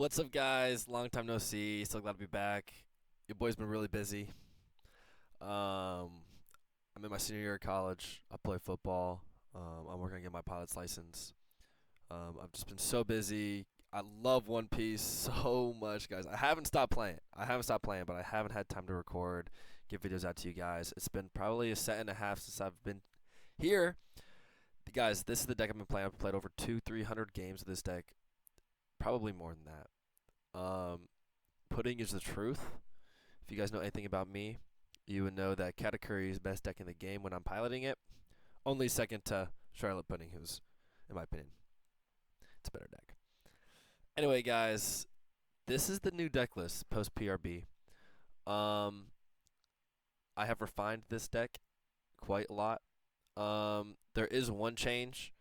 What's up, guys? Long time no see. So glad to be back. Your boy's been really busy. Um, I'm in my senior year of college. I play football. I'm working to get my pilot's license. I've just been so busy. I love One Piece so much, guys. I haven't stopped playing. But I haven't had time to record, get videos out to you guys. It's been probably a set and a half since I've been here. Guys, this is the deck I've been playing. I've played over 300 games of this deck, probably more than that. Um, Pudding is the truth. If you guys know anything about me, you would know that Katakuri is the best deck in the game when I'm piloting it. Only second to Charlotte Pudding, who's, in my opinion, it's a better deck. Anyway, guys, this is the new deck list post PRB. Um, I have refined this deck quite a lot. There is one change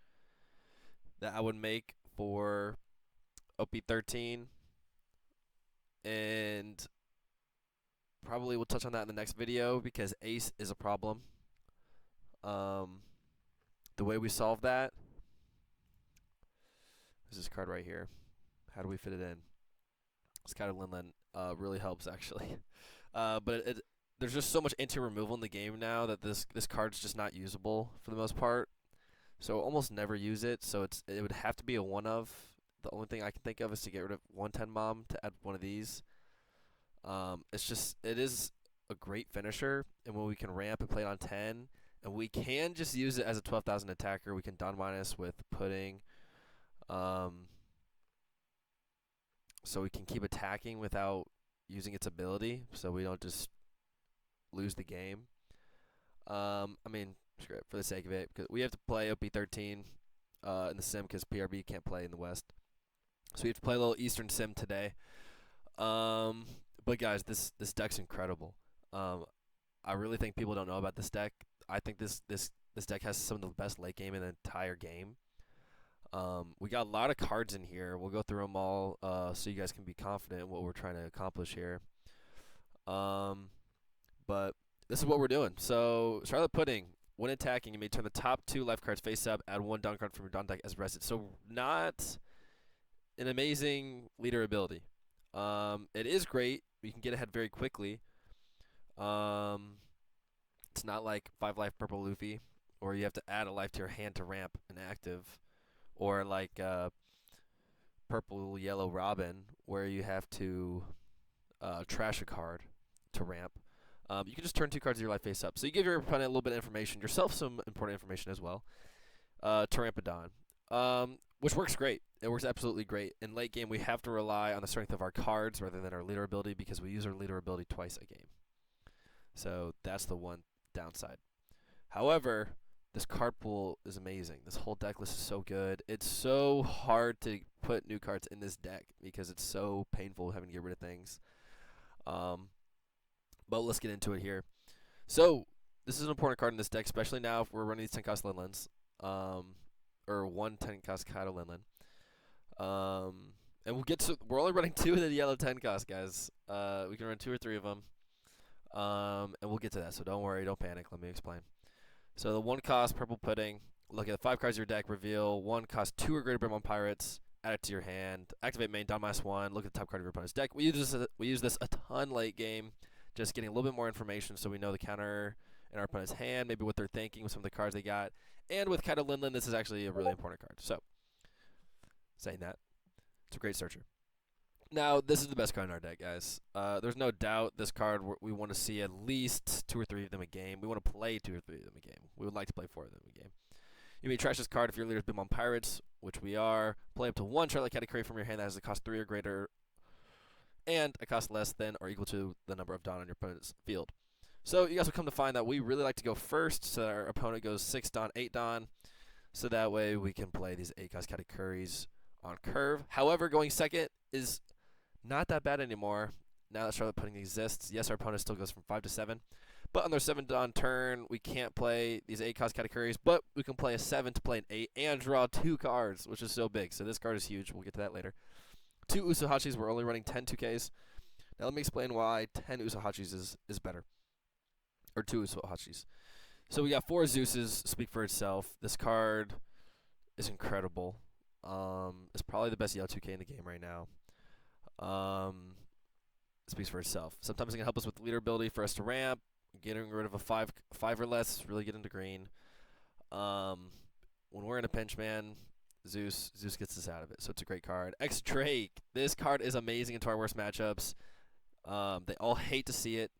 that I would make for OP13, and probably we'll touch on that in the next video because Ace is a problem. The way we solve that is this card right here. How do we fit it in? This kind of Linlin really helps actually, but there's just so much anti-removal in the game now that this card's just not usable for the most part. So almost never use it. So it would have to be a one of. The only thing I can think of is to get rid of 110 Mom to add one of these. It is a great finisher, and when we can ramp and play it on 10, and we can just use it as a 12,000 attacker. We can Don minus with Pudding, so we can keep attacking without using its ability, so we don't just lose the game. I mean, screw it, for the sake of it, because we have to play OP13 in the sim because PRB can't play in the West, so we have to play a little Eastern sim today. But guys, this deck's incredible. I really think people don't know about this deck. I think this deck has some of the best late game in the entire game. We got a lot of cards in here. We'll go through them all so you guys can be confident in what we're trying to accomplish here. But this is what we're doing. So Charlotte Pudding, when attacking, you may turn the top 2 life cards face up, add 1 Dawn card from your Dawn deck as rested. So not an amazing leader ability. It is great. You can get ahead very quickly. It's not like 5 life purple Luffy, or you have to add a life to your hand to ramp an active, or like purple yellow Robin, where you have to trash a card to ramp. You can just turn 2 cards of your life face up. So you give your opponent a little bit of information, yourself some important information as well, to ramp a Dawn, which works great. It works absolutely great. In late game, we have to rely on the strength of our cards rather than our leader ability because we use our leader ability twice a game. So that's the one downside. However, this card pool is amazing. This whole deck list is so good. It's so hard to put new cards in this deck because it's so painful having to get rid of things. But let's get into it here. So this is an important card in this deck, especially now if we're running these 10 cost Linlins, or 1 10 cost Kaido Linlin. And we'll get to. We're only running 2 of the yellow 10 cost, guys. We can run 2 or 3 of them. And we'll get to that, so don't worry, don't panic. Let me explain. So the 1 cost Purple Pudding, look at the 5 cards of your deck, reveal 1 cost 2 or greater Brim on Pirates, add it to your hand, activate main, Dawn -1, look at the top card of your opponent's deck. We use this a ton late game, just getting a little bit more information so we know the counter in our opponent's hand, maybe what they're thinking with some of the cards they got. And with Kaido Linlin, this is actually a really important card. So, saying that, it's a great searcher. Now, this is the best card in our deck, guys. There's no doubt this card, we want to see at least 2 or 3 of them a game. We want to play 2 or 3 of them a game. We would like to play 4 of them a game. You may trash this card if your leader's been on Pirates, which we are. Play up to 1 Charlotte Katakuri from your hand that has a cost 3 or greater, and a cost less than or equal to the number of Dawn on your opponent's field. So you guys will come to find that we really like to go first, so that our opponent goes 6 Dawn, 8 Dawn, so that way we can play these 8 cost Katakuris on curve. However, going second is not that bad anymore now that Charlotte Pudding exists. Yes, our opponent still goes from 5 to 7, but on their 7 Dawn turn, we can't play these 8 cost Katakuris, but we can play a 7 to play an 8 and draw 2 cards, which is so big. So this card is huge. We'll get to that later. 2 Usahachis. We're only running 10 2Ks. Now let me explain why 10 Usahachis is better, or 2 Usahachis. So we got 4 Zeuses. Speak for itself. This card is incredible. It's probably the best yellow 2K in the game right now. Um, speaks for itself. Sometimes it can help us with leader ability for us to ramp. Getting rid of a five or less, really get into green. Um, when we're in a pinch, man, Zeus gets us out of it. So it's a great card. X Drake. This card is amazing into our worst matchups. They all hate to see it.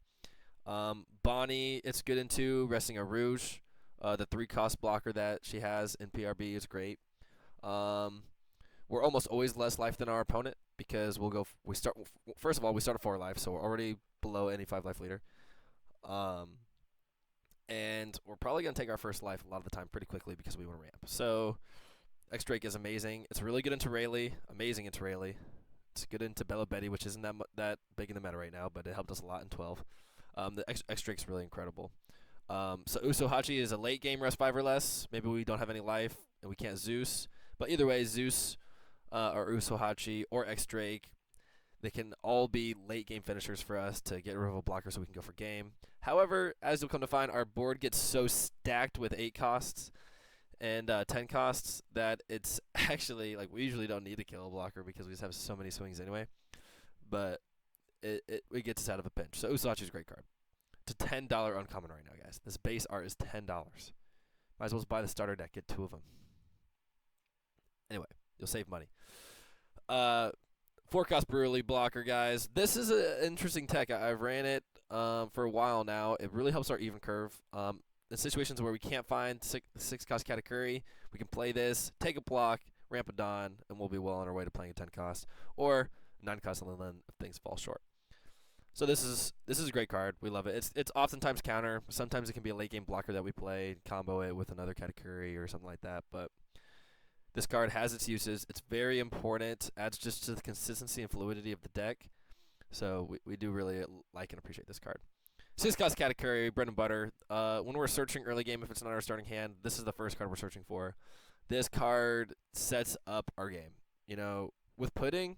Bonnie, it's good into resting a Rouge. The 3-cost blocker that she has in PRB is great. We're almost always less life than our opponent because we start first of all we start at 4 life, so we're already below any 5 life leader. And we're probably gonna take our first life a lot of the time pretty quickly because we want to ramp. So X Drake is amazing. It's really good into Rayleigh, amazing into Rayleigh. It's good into Bella Betty, which isn't that big in the meta right now, but it helped us a lot in 12. The X Drake's really incredible. So Usohachi is a late game rest 5 or less. Maybe we don't have any life and we can't Zeus. But either way, Zeus or Usohachi or X Drake, they can all be late game finishers for us to get rid of a blocker so we can go for game. However, as you'll come to find, our board gets so stacked with 8 costs and 10 costs that it's actually, like, we usually don't need to kill a blocker because we just have so many swings anyway. But it gets us out of a pinch. So Usohachi's a great card. It's a $10 uncommon right now, guys. This base art is $10. Might as well just buy the starter deck, get 2 of them. Anyway, you'll save money. 4-cost Brewery blocker, guys. This is an interesting tech. I've ran it for a while now. It really helps our even curve. In situations where we can't find 6-cost Katakuri, we can play this, take a block, ramp a Dawn, and we'll be well on our way to playing a 10-cost. Or 9-cost Lin if things fall short. So this is a great card. We love it. It's oftentimes counter. Sometimes it can be a late game blocker that we play, combo it with another Katakuri or something like that. But this card has its uses. It's very important. Adds just to the consistency and fluidity of the deck. So we do really like and appreciate this card. 6-cost Katakuri, bread and butter. When we're searching early game, if it's not our starting hand, this is the first card we're searching for. This card sets up our game. You know, with Pudding,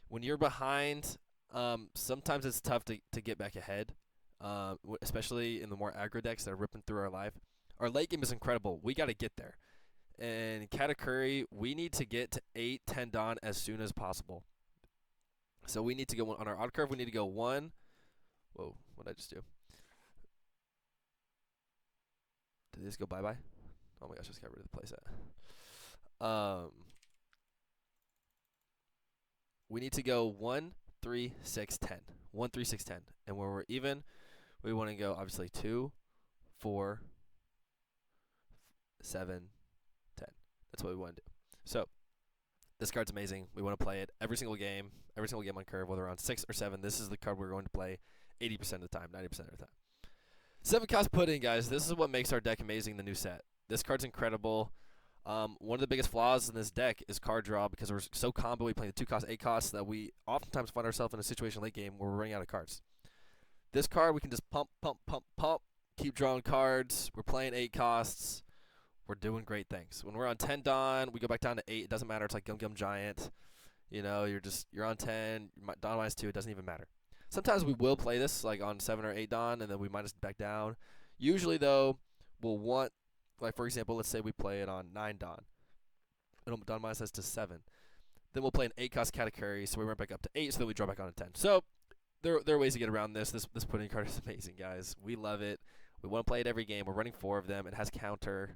when you're behind, sometimes it's tough to get back ahead, especially in the more aggro decks that are ripping through our life. Our late game is incredible. We got to get there. And Katakuri, we need to get to 8, 10 Dawn as soon as possible. So we need to go on our odd curve. We need to go 1. Whoa, what did I just do? Did this go bye-bye? Oh my gosh, I just got rid of the playset. We need to go 1, 3, 6, 10. 1, 3, 6, 10. And when we're even, we want to go obviously 2, 4, 7, 10. That's what we want to do. So this card's amazing. We want to play it every single game on curve, whether we're on 6 or 7. This is the card we're going to play 80% of the time, 90% of the time. 7-cost Pudding, guys. This is what makes our deck amazing in the new set. This card's incredible. One of the biggest flaws in this deck is card draw because we're so combo. We play the 2-cost, 8-cost that we oftentimes find ourselves in a situation late game where we're running out of cards. This card, we can just pump, keep drawing cards. We're playing 8 costs. We're doing great things. When we're on 10 Dawn, we go back down to 8. It doesn't matter. It's like Gum Gum Giant. You know, you're on 10. Dawn minus 2. It doesn't even matter. Sometimes we will play this like on 7 or 8 Dawn, and then we might just back down. Usually, though, we'll want, like for example, let's say we play it on 9 Dawn. And Dawn minus us to 7. Then we'll play an 8-cost Katakuri, so we run back up to 8, so then we draw back on a 10. So there are ways to get around this. This Pudding card is amazing, guys. We love it. We want to play it every game. We're running 4 of them. It has counter.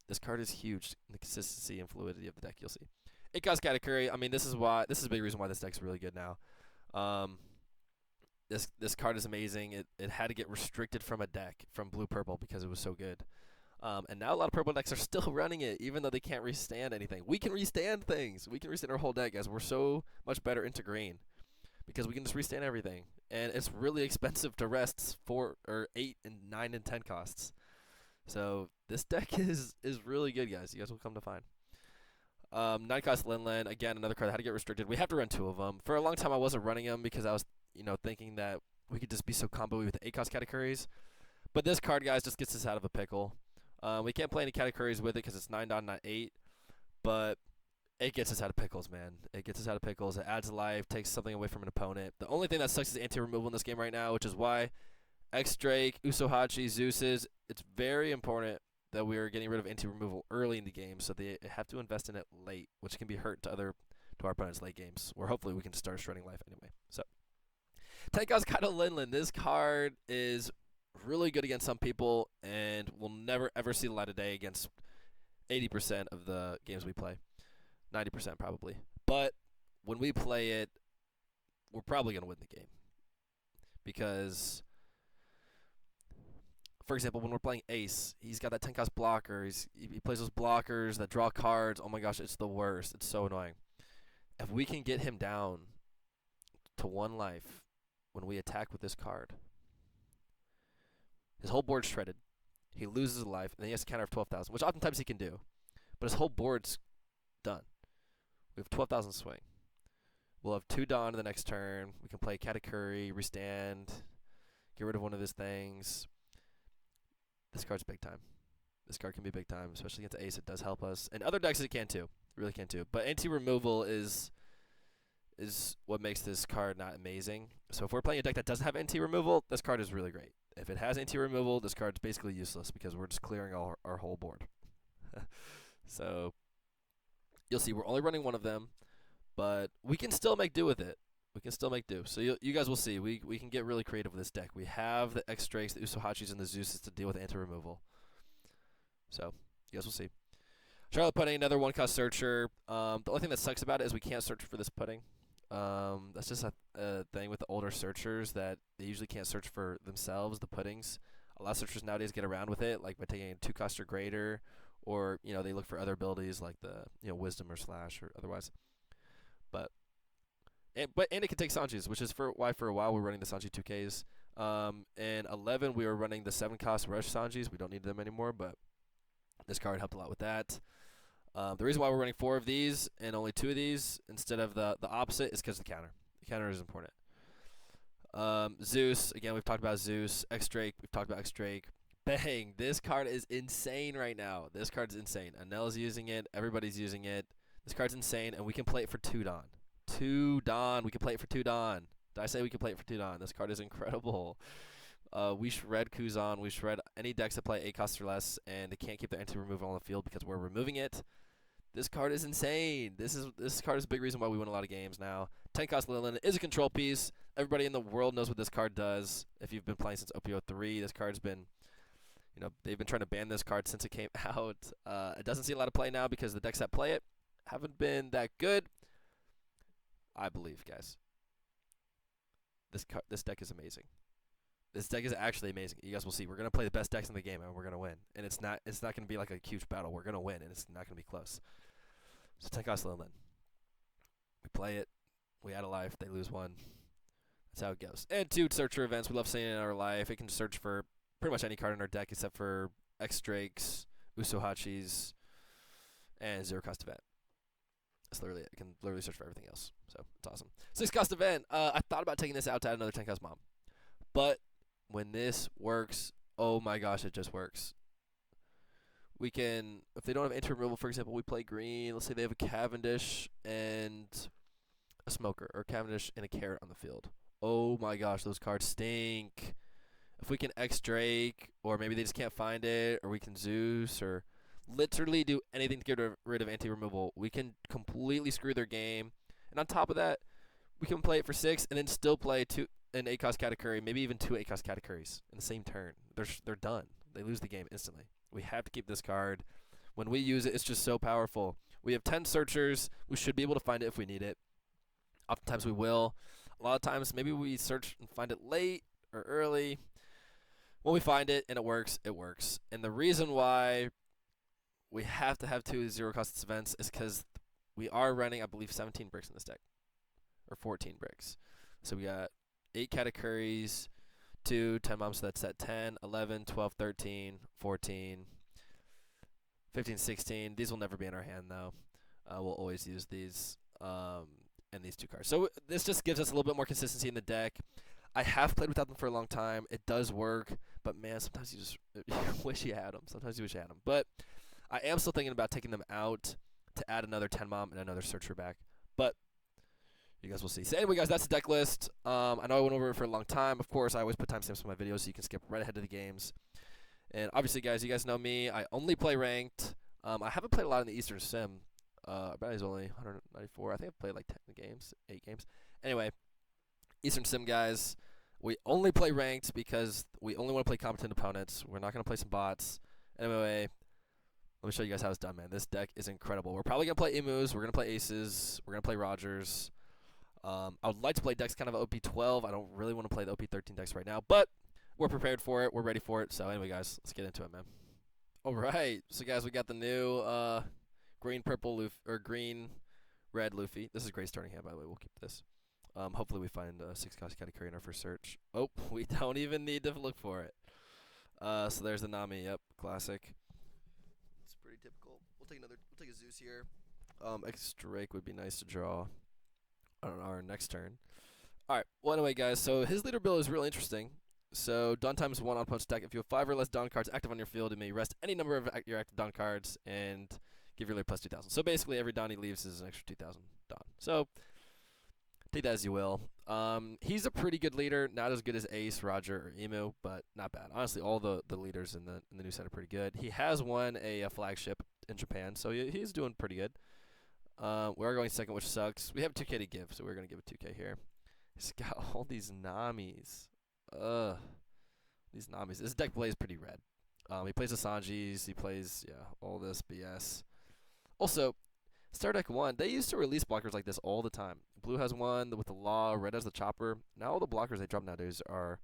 This card is huge in the consistency and fluidity of the deck. You'll see. 8-cost Katakuri. I mean, this is a big reason why this deck's really good now. This card is amazing. It had to get restricted from a deck from blue purple because it was so good. And now a lot of purple decks are still running it, even though they can't restand anything. We can restand things. We can restand our whole deck, guys. We're so much better into green because we can just restand everything. And it's really expensive to rest 4 or 8 and 9 and 10 costs. So this deck is really good, guys. You guys will come to find. 9-cost Lin, again, another card that had to get restricted. We have to run 2 of them. For a long time, I wasn't running them because I was, thinking that we could just be so combo with the 8-cost Katakuris. But this card, guys, just gets us out of a pickle. We can't play any Katakuris with it because it's 9 Dawn, not 8. But it gets us out of pickles, man. It gets us out of pickles. It adds life, takes something away from an opponent. The only thing that sucks is anti-removal in this game right now, which is why X Drake, Usohachi, Zeus's, it's very important that we are getting rid of anti-removal early in the game, so they have to invest in it late, which can be hurt to other to our opponent's late games, where hopefully we can start shredding life anyway. So, 10 cost Kaido Linlin. This card is really good against some people, and will never ever see the light of day against 80% of the games we play. 90% probably. But when we play it, we're probably going to win the game. Because, for example, when we're playing Ace, he's got that 10 cost blocker. He plays those blockers that draw cards. Oh my gosh, it's the worst. It's so annoying. If we can get him down to 1 life when we attack with this card, his whole board's shredded. He loses a life, and then he has to counter of 12,000, which oftentimes he can do. But his whole board's done. We have 12,000 swing. We'll have 2 Dawn in the next turn. We can play Katakuri, restand, get rid of one of his things. This card's big time. This card can be big time, especially against Ace. It does help us. And other decks it can too. It really can too. But anti-removal is what makes this card not amazing. So if we're playing a deck that doesn't have anti-removal, this card is really great. If it has anti-removal, this card's basically useless because we're just clearing our whole board. So you'll see we're only running 1 of them, but we can still make do with it. We can still make do. So you guys will see. We can get really creative with this deck. We have the X-Drakes, the Usohachis, and the Zeuses to deal with anti-removal. So you guys will see. Charlotte Pudding, another 1-cost searcher. The only thing that sucks about it is we can't search for this pudding. That's just a thing with the older searchers, that they usually can't search for themselves, the puddings. A lot of searchers nowadays get around with it, like by taking a 2-cost or greater, or they look for other abilities like the Wisdom or Slash or otherwise. But it can take Sanjis, which is why for a while we're running the Sanji 2Ks. In 11 we were running the 7-cost Rush Sanjis. We don't need them anymore, but this card helped a lot with that. The reason why we're running 4 of these and only 2 of these instead of the opposite is because of the counter. The counter is important. Zeus, again, we've talked about Zeus. X-Drake, we've talked about X-Drake. Bang! This card is insane right now. This card's insane. Anel's using it. Everybody's using it. This card's insane, and we can play it for 2 Dawn. 2 Dawn. We can play it for 2 Dawn. Did I say we can play it for 2 Dawn? This card is incredible. We shred Kuzan. We shred any decks that play 8 costs or less, and they can't keep their anti-removal on the field because we're removing it. This card is insane. This card is a big reason why we win a lot of games now. 10-cost Lilin is a control piece. Everybody in the world knows what this card does. If you've been playing since OP13, this card's been, they've been trying to ban this card since it came out. It doesn't see a lot of play now because the decks that play it haven't been that good. I believe, guys. This deck is amazing. This deck is actually amazing. You guys will see. We're gonna play the best decks in the game, and we're gonna win. And it's not gonna be like a huge battle. We're gonna win, and it's not gonna be close. So 10-cost Lilin. We play it. We add a life. They lose 1. That's how it goes. And 2 searcher events. We love seeing it in our life. It can search for pretty much any card in our deck except for X-Drakes, Usohachis, and 0-cost event. That's literally it. It can literally search for everything else. So it's awesome. 6-cost event. I thought about taking this out to add another 10-cost mom. But when this works, oh my gosh, it just works. We can, if they don't have anti-removal, for example, we play green. Let's say they have a Cavendish and a Smoker, or Cavendish and a Carrot on the field. Oh my gosh, those cards stink. If we can X-Drake, or maybe they just can't find it, or we can Zeus, or literally do anything to get rid of anti-removal, we can completely screw their game. And on top of that, we can play it for 6 and then still play an 8-cost Katakuri, maybe even 2 8-cost Katakuris in the same turn. They're done. They lose the game instantly. We have to keep this card. When we use it, it's just so powerful. We have 10 searchers. We should be able to find it if we need it. Oftentimes we will. A lot of times maybe we search and find it late or early. When we find it and it works, it works. And the reason why we have to have 2 0-cost events is because we are running, I believe, 17 bricks in this deck. Or 14 bricks. So we got 8 Katakuris, 2 10 moms, so that's at 10, 11, 12, 13, 14, 15, 16. These will never be in our hand, though. We'll always use these and these 2 cards. So this just gives us a little bit more consistency in the deck. I have played without them for a long time. It does work, but man, sometimes you just wish you had them. Sometimes you wish you had them. But I am still thinking about taking them out to add another 10 mom and another searcher back. But you guys will see. So anyway, guys, that's the deck list. I know I went over it for a long time. Of course, I always put timestamps on my videos so you can skip right ahead to the games. And obviously, guys, you guys know me. I only play ranked. I haven't played a lot in the Eastern Sim. I bet he's only 194. I think I've played like 10 games, 8 games. Anyway, Eastern Sim guys, we only play ranked because we only want to play competent opponents. We're not going to play some bots. Anyway, let me show you guys how it's done, man. This deck is incredible. We're probably going to play Emus. We're going to play Aces. We're going to play Rogers. I would like to play decks kind of OP12. I don't really want to play the OP13 decks right now, but we're prepared for it. We're ready for it. So anyway, guys, let's get into it, man. All right. So, guys, we got the new green, purple, Luffy, or green, red Luffy. This is a great starting hand, by the way. We'll keep this. Hopefully we find a 6-cost category in our first search. Oh, we don't even need to look for it. So there's the Nami. Yep, classic. It's pretty typical. We'll take a Zeus here. Extra Drake would be nice to draw on our next turn. Alright, well anyway guys, so his leader build is really interesting. So Dawn times 1 on opponent's deck. If you have 5 or less Dawn cards active on your field, you may rest any number of your active Dawn cards and give your leader plus 2,000. So basically every Dawn he leaves is an extra 2,000 Dawn. So take that as you will. He's a pretty good leader, not as good as Ace, Roger, or Emu, but not bad. Honestly, all the leaders in the new set are pretty good. He has won a flagship in Japan, so he's doing pretty good. We are going second, which sucks. We have 2K to give, so we're going to give it 2K here. He's got all these Namis. These Namis. This deck plays pretty red. He plays the Sanjis. He plays, all this BS. Also, Star Deck 1, they used to release blockers like this all the time. Blue has one with the Law, red has the Chopper. Now all the blockers they drop nowadays are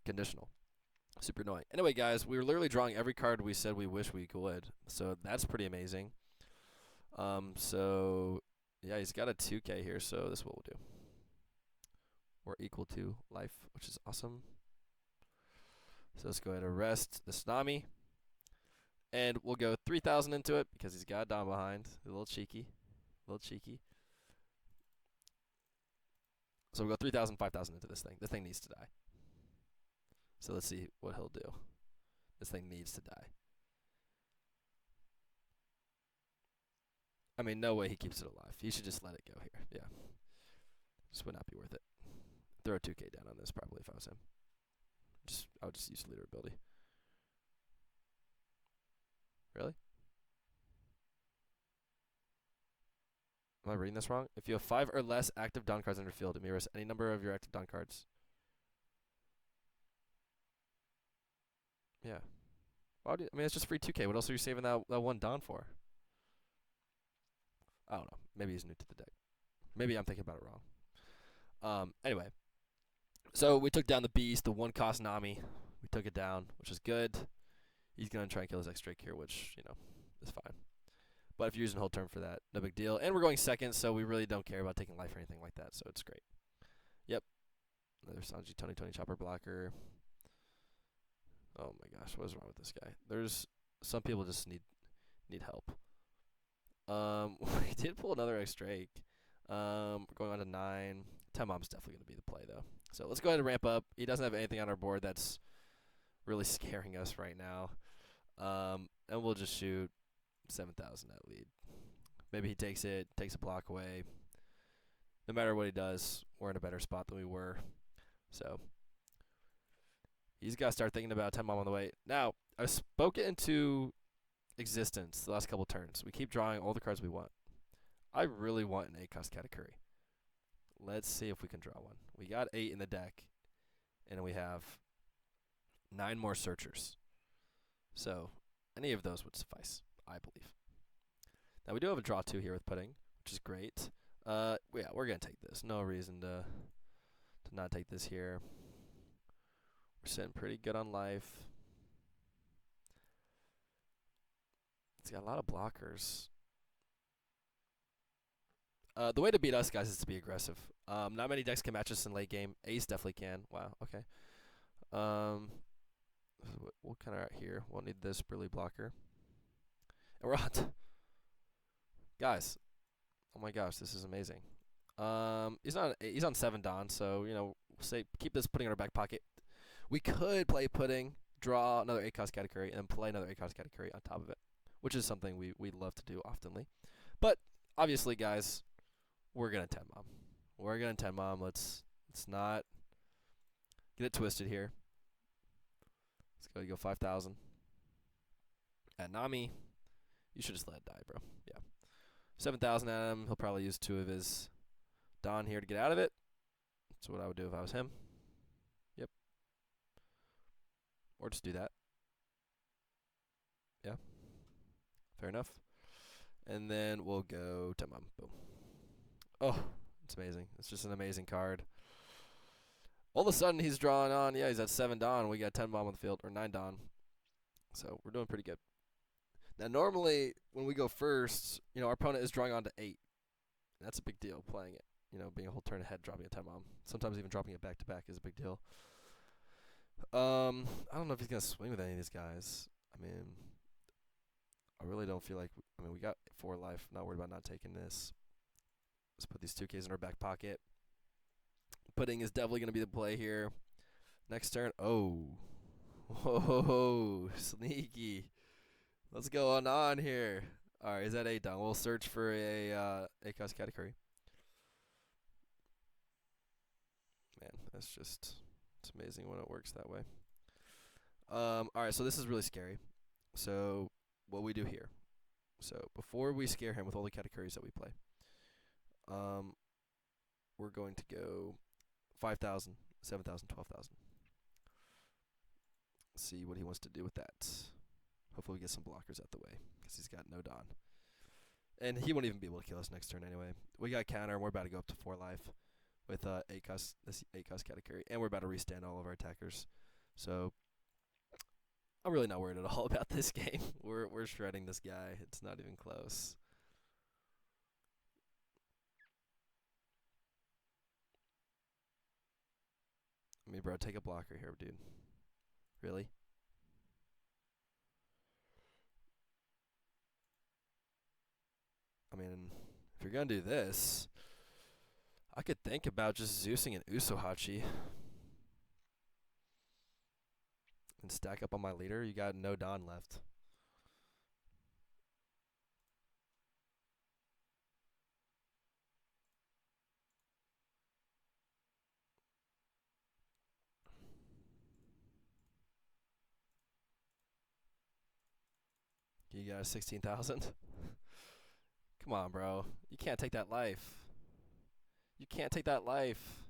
conditional. Super annoying. Anyway, guys, we were literally drawing every card we said we wish we could. So that's pretty amazing. So, yeah, he's got a 2K here, so this is what we'll do. We're equal to life, which is awesome. So let's go ahead and arrest the Tsunami. And we'll go 3,000 into it because he's got Dom behind. A little cheeky. A little cheeky. So we'll go 3,000, 5,000 into this thing. This thing needs to die. So let's see what he'll do. This thing needs to die. I mean, no way he keeps it alive. He should just let it go here. Yeah. This would not be worth it. Throw a 2K down on this probably if I was him. I would just use leader ability. Really? Am I reading this wrong? If you have 5 or less active Dawn cards on your field, it may rest any number of your active Dawn cards. Yeah. Why I mean, it's just free 2K. What else are you saving that one Dawn for? I don't know. Maybe he's new to the deck. Maybe I'm thinking about it wrong. Anyway. So we took down the Beast, the 1-cost Nami. We took it down, which is good. He's going to try and kill his X-Drake here, which, is fine. But if you're using hold turn for that, no big deal. And we're going second, so we really don't care about taking life or anything like that, so it's great. Yep. Another Sanji Tony Chopper blocker. Oh my gosh, what is wrong with this guy? There's some people just need help. We did pull another X-Drake. We're going on to 9. 10 Mom's definitely going to be the play, though. So let's go ahead and ramp up. He doesn't have anything on our board that's really scaring us right now. And we'll just shoot 7,000 at lead. Maybe he takes it, takes a block away. No matter what he does, we're in a better spot than we were. So he's got to start thinking about 10 Mom on the way. Now, I spoke it into existence the last couple turns. We keep drawing all the cards we want. I really want an 8-cost category. Let's see if we can draw one. We got 8 in the deck, and we have 9 more searchers. So any of those would suffice, I believe. Now we do have a draw 2 here with putting, which is great. Yeah, we're gonna take this. No reason to not take this here. We're sitting pretty good on life. It's got a lot of blockers. The way to beat us, guys, is to be aggressive. Not many decks can match us in late game. Ace definitely can. Wow, okay. We'll kind of out here. We'll need this Brilly blocker. And we're on. Guys, oh my gosh, this is amazing. He's on 7 Dawn, so say keep this putting in our back pocket. We could play pudding, draw another 8-cost category, and then play another 8-cost category on top of it, which is something we love to do oftenly. But obviously, guys, we're gonna 10 Mom. We're gonna 10 Mom. Let's not get it twisted here. Let's go 5,000 at Nami. You should just let it die, bro. Yeah. 7,000 at him. He'll probably use 2 of his Don here to get out of it. That's what I would do if I was him. Yep. Or just do that. Yeah. Fair enough. And then we'll go Temam. Boom. Oh, it's amazing. It's just an amazing card. All of a sudden, he's drawing on. Yeah, he's at 7 Don. We got 10 Bomb on the field, or 9 Don. So we're doing pretty good. Now, normally, when we go first, our opponent is drawing on to 8. That's a big deal, playing it. Being a whole turn ahead, dropping a 10 Bomb. Sometimes even dropping it back-to-back is a big deal. I don't know if he's going to swing with any of these guys. I mean, I really don't feel like... we got 4 life. Not worried about not taking this. Let's put these 2Ks in our back pocket. Pudding is definitely going to be the play here. Next turn. Oh. Whoa. Sneaky. What's going on here? All right, is that 8 down? We'll search for a cost category. Man, it's amazing when it works that way. All right, so this is really scary. So what we do here. So before we scare him with all the categories that we play, we're going to go 5,000, 7,000, 12,000. See what he wants to do with that. Hopefully we get some blockers out the way, because he's got no Don. And he won't even be able to kill us next turn anyway. We got counter, and we're about to go up to 4 life with this 8 cost category. And we're about to restand all of our attackers. So I'm really not worried at all about this game. We're shredding this guy. It's not even close. I mean, bro, take a blocker here, dude. Really? I mean, if you're going to do this, I could think about just Zeusing an Usohachi and stack up on my leader. You got no Don left. You got 16,000? Come on, bro. You can't take that life. You can't take that life.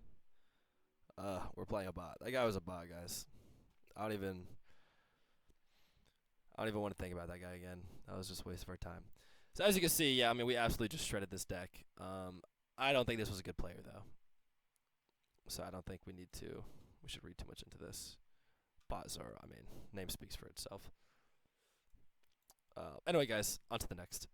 We're playing a bot. That guy was a bot, guys. I don't even want to think about that guy again. That was just a waste of our time. So as you can see, yeah, we absolutely just shredded this deck. I don't think this was a good player, though. So I don't think we should read too much into this. Bot Zoro, name speaks for itself. Anyway, guys, on to the next.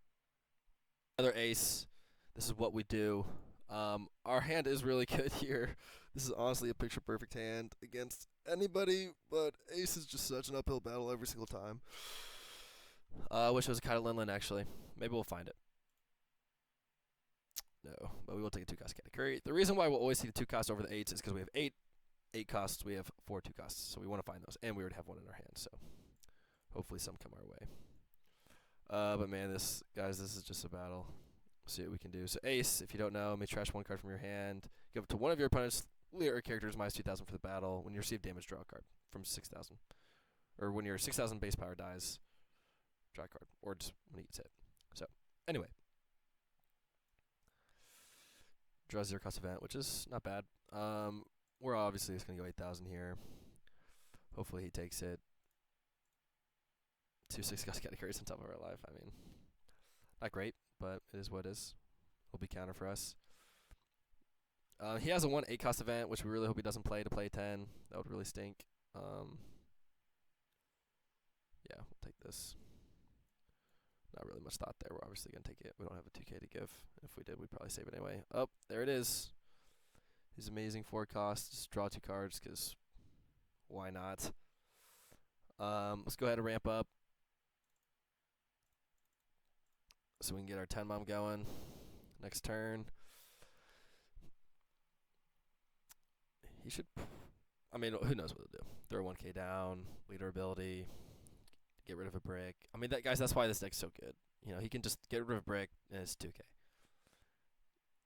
Another ace. This is what we do. Our hand is really good here. This is honestly a picture-perfect hand against anybody, but ace is just such an uphill battle every single time. I wish it was a Kyle Linlin, actually. Maybe we'll find it. No, but we will take a 2 cost category. The reason why we'll always take the 2 costs over the 8s is because we have 8 costs. We have 4 2 costs, so we want to find those. And we already have 1 in our hand, so hopefully some come our way. But man, this is just a battle. See what we can do. So ace, if you don't know, may trash 1 card from your hand. Give it to one of your opponent's leader characters minus 2,000 for the battle. When you receive damage, draw a card from 6,000. Or when your 6,000 base power dies, draw a card. Or just when he gets hit. So, anyway. Draw 0 cost event, which is not bad. We're obviously just going to go 8,000 here. Hopefully he takes it. 2 6 cost categories on top of our life. Not great, but it is what it is. Will be counter for us. He has a 1 8 cost event, which we really hope he doesn't play to play 10. That would really stink. Yeah, we'll take this. Not really much thought there. We're obviously going to take it. We don't have a 2K to give. If we did, we'd probably save it anyway. Oh, there it is. He's amazing 4 costs. Just draw 2 cards because why not? Let's go ahead and ramp up so we can get our 10 mom going. Next turn. He should, who knows what he'll do. Throw 1K down, leader ability, get rid of a brick. That's why this deck's so good. He can just get rid of a brick and it's 2K.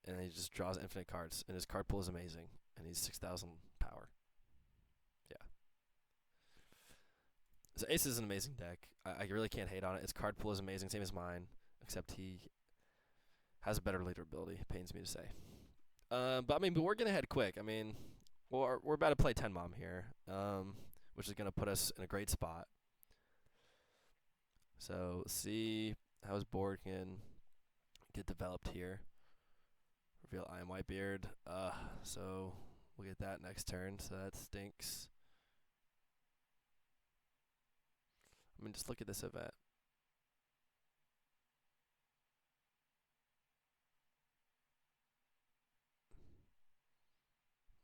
And he just draws infinite cards, and his card pool is amazing, and he's 6,000 power. Yeah. So Ace is an amazing deck. I really can't hate on it. Its card pool is amazing, same as mine, except he has a better leader ability. It pains me to say. But I mean, but we're gonna head quick. I mean, we're about to play 10 mom here, which is gonna put us in a great spot. So let's see how his board can get developed here. Reveal I am Whitebeard. So we'll get that next turn. So that stinks. I mean, just look at this event.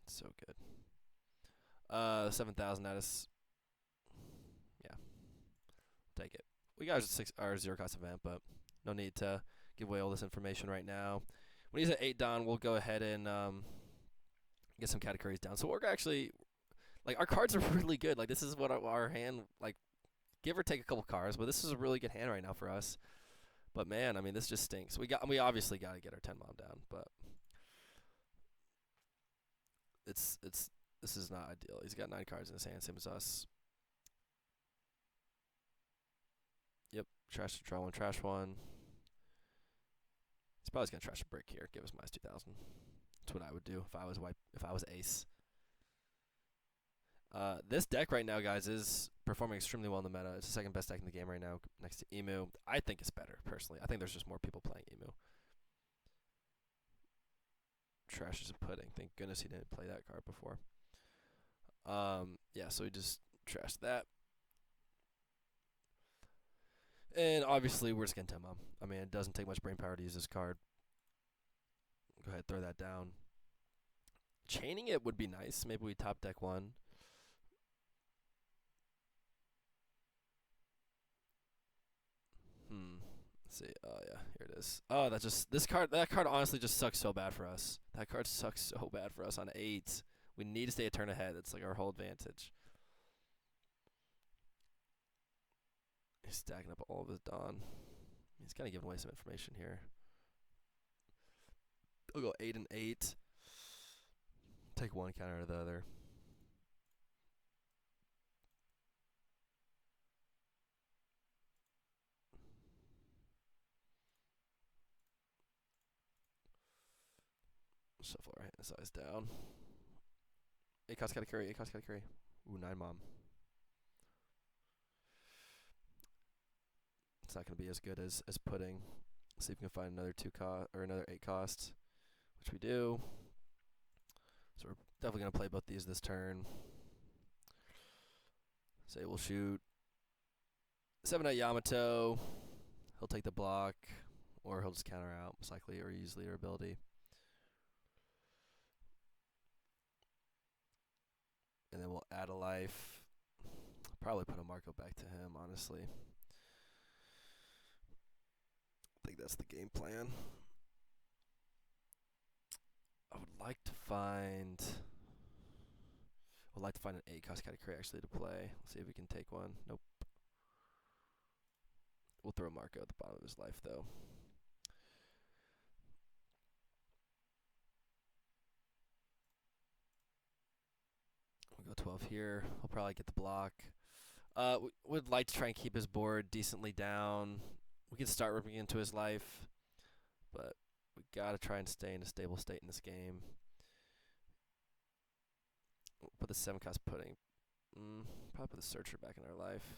It's so good. 7,000 at us. Yeah, take it. We got our 0 cost event, but no need to give away all this information right now. When he's at 8 down, we'll go ahead and get some categories down. So we're actually, like, our cards are really good. Like, this is what our hand, like, give or take a couple cards, but this is a really good hand right now for us. But man, I mean, this just stinks. We obviously got to get our 10 mom down, but this is not ideal. He's got 9 cards in his hand, same as us. Yep, trash to draw one, trash one. He's probably gonna trash a brick here. Give us minus 2,000. That's what I would do if I was ace. This deck right now, guys, is performing extremely well in the meta. It's the second best deck in the game right now, next to Emu. I think it's better, personally. I think there's just more people playing Emu. Trash is a pudding. Thank goodness he didn't play that card before. Yeah, so he just trashed that. And obviously, we're just going to 10 mom. I mean, it doesn't take much brain power to use this card. Go ahead, throw that down. Chaining it would be nice. Maybe we top deck one. Let's see. Oh, yeah, here it is. Oh, that card honestly just sucks so bad for us. That card sucks so bad for us on 8. We need to stay a turn ahead. It's like our whole advantage. He's stacking up all of his Dawn. He's kind of giving away some information here. I'll go 8 and 8. Take one counter out of the other. Shuffle our hand size down. 8 cost gotta carry, 8 cost gotta carry. Ooh, 9 mom. It's not gonna be as good as pudding. See if we can find another 2 cost or another 8 cost, which we do. So we're definitely gonna play both these this turn. Say we'll shoot 7 at Yamato. He'll take the block, or he'll just counter out, most likely, or use leader ability. And then we'll add a life. Probably put a Marco back to him, honestly. I think that's the game plan. I would like to find an 8 cost category actually to play. Let's see if we can take one. Nope. We'll throw Marco at the bottom of his life though. We'll go 12 here. He'll probably get the block. Would like to try and keep his board decently down. We can start ripping into his life, but we gotta try and stay in a stable state in this game. We'll put the 7 cost pudding. Probably put the searcher back in our life.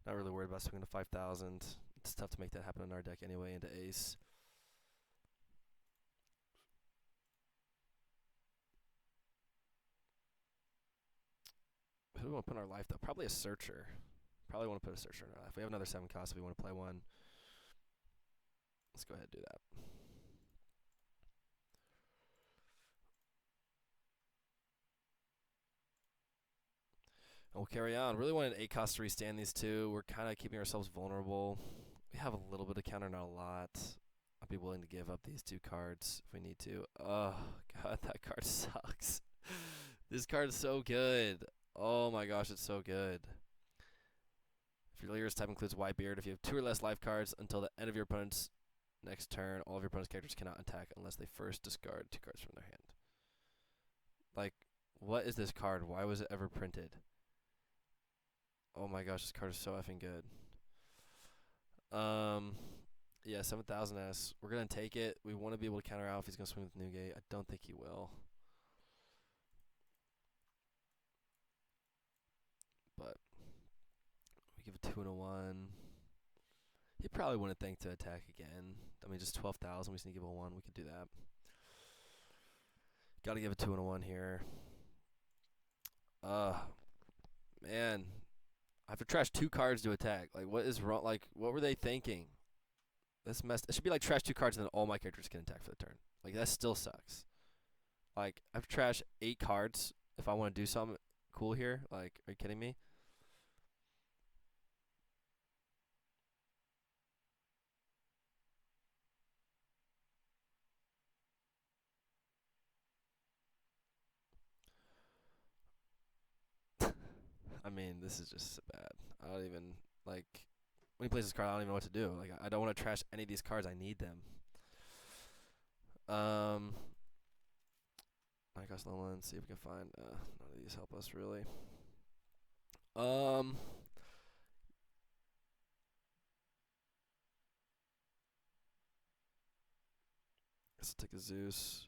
Not really worried about swinging to 5,000. It's tough to make that happen in our deck anyway into ace. Who do we want to put in our life though? Probably a searcher. Probably want to put a searcher in our life. We have another 7 cost if we want to play one. Let's go ahead and do that. And we'll carry on. Really wanted 8 cost to restand these two. We're kind of keeping ourselves vulnerable. We have a little bit of counter, not a lot. I'd be willing to give up these 2 cards if we need to. Oh, God, that card sucks. This card is so good. Oh, my gosh, it's so good. If your leader's type includes Whitebeard, if you have 2 or less life cards until the end of your opponent's next turn, all of your opponent's characters cannot attack unless they first discard 2 cards from their hand. Like, what is this card? Why was it ever printed? Oh my gosh, this card is so effing good. Yeah, 7,000 S. We're gonna take it. We want to be able to counter out if he's gonna swing with Newgate. I don't think he will. But we give a 2 and a 1. He probably wouldn't think to attack again. I mean, just 12,000. We just need to give a 1. We could do that. Got to give a 2 and a 1 here. Man. I have to trash 2 cards to attack. Like, what is wrong? Like, what were they thinking? This messed. It should be like trash 2 cards and then all my characters can attack for the turn. Like, that still sucks. Like, I have to trash 8 cards if I want to do something cool here. Like, are you kidding me? I mean, this is just bad. I don't even, like, when he plays this card, I don't even know what to do. Like, I don't want to trash any of these cards. I need them. I guess let's see if we can find, none of these help us, really. Let's take a Zeus.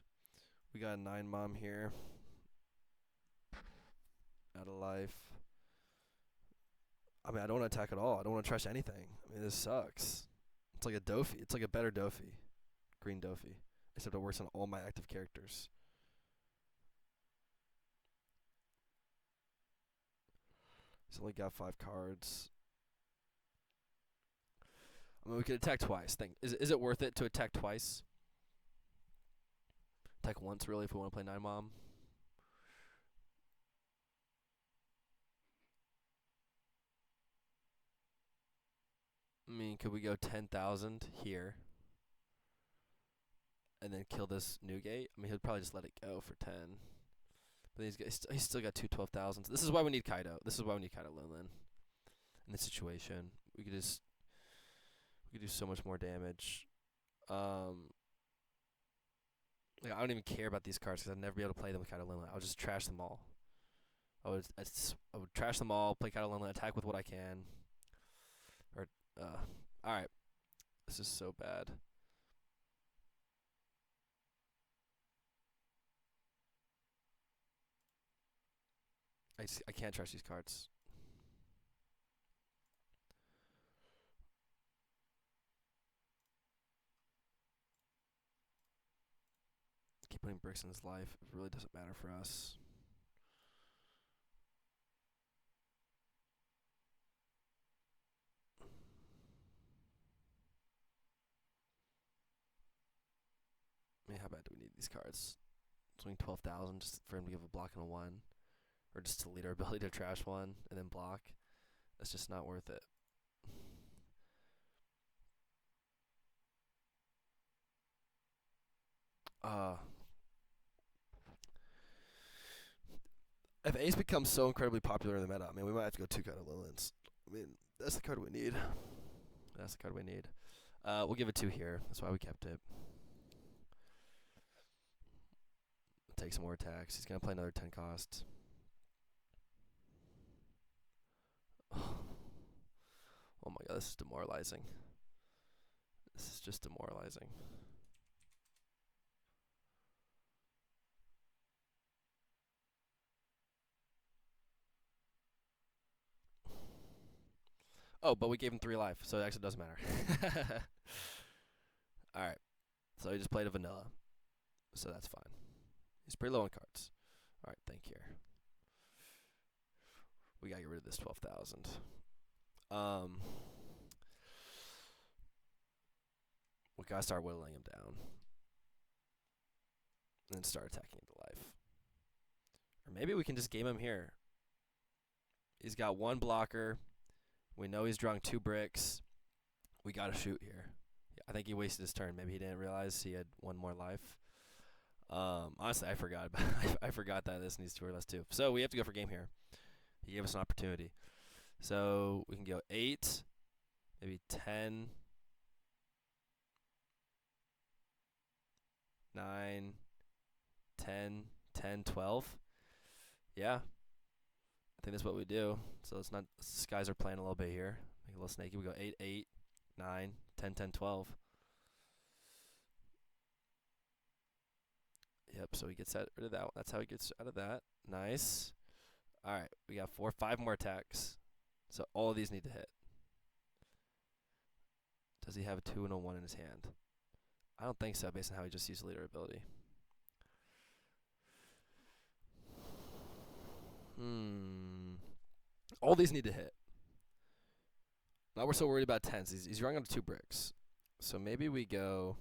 We got a 9 mom here. Out of life. I mean, I don't want to attack at all. I don't want to trash anything. I mean, this sucks. It's like a Dofi. It's like a better Dofi. Green Dofi. Except it works on all my active characters. He's only got 5 cards. I mean, we could attack twice. Is it worth it to attack twice? Attack once, really, if we want to play 9 mom. I mean, could we go 10,000 here? And then kill this Newgate? I mean, he'll probably just let it go for 10. But he's still got 2 12,000s. This is why we need Kaido. This is why we need Kaido Lowland. In this situation, we could do so much more damage. Like, I don't even care about these cards because I'd never be able to play them with Kaido Lowland. I'll just trash them all. I would trash them all, play Kaido Lowland, attack with what I can. Alright. This is so bad. I can't trash these cards. Keep putting bricks in his life. It really doesn't matter for us. I mean, how bad do we need these cards? Swing 12,000 just for him to give a block and a 1. Or just to lead our ability to trash 1 and then block. That's just not worth it. If Ace becomes so incredibly popular in the meta, I mean, we might have to go 2 Kaido Lowlands. I mean, that's the card we need. That's the card we need. We'll give it 2 here. That's why we kept it. Take some more attacks. He's going to play another 10 cost. Oh my god, this is demoralizing. This is just demoralizing. Oh, but we gave him 3 life, so it actually doesn't matter. Alright. So he just played a vanilla. So that's fine. He's pretty low on cards. Alright, thank you. We gotta get rid of this 12,000. We gotta start whittling him down. And then start attacking into life. Or maybe we can just game him here. He's got 1 blocker. We know he's drawing 2 bricks. We gotta shoot here. Yeah, I think he wasted his turn. Maybe he didn't realize he had 1 more life. Honestly, I forgot. I forgot that this needs 2 or less too. So we have to go for game here. He gave us an opportunity. So we can go 8, maybe 10, 9, 10, 10, 12. Yeah. I think that's what we do. So it's not. Skies are playing a little bit here. Make it a little snaky. We go 8, 8, 9, 10, 10, 12. Yep. So he gets rid of that one. That's how he gets out of that. Nice. All right. We got 4, 5 more attacks. So all of these need to hit. Does he have a 2 and a 1 in his hand? I don't think so, based on how he just used leader ability. All these need to hit. Now we're so worried about 10s. He's running onto 2 bricks. So maybe we go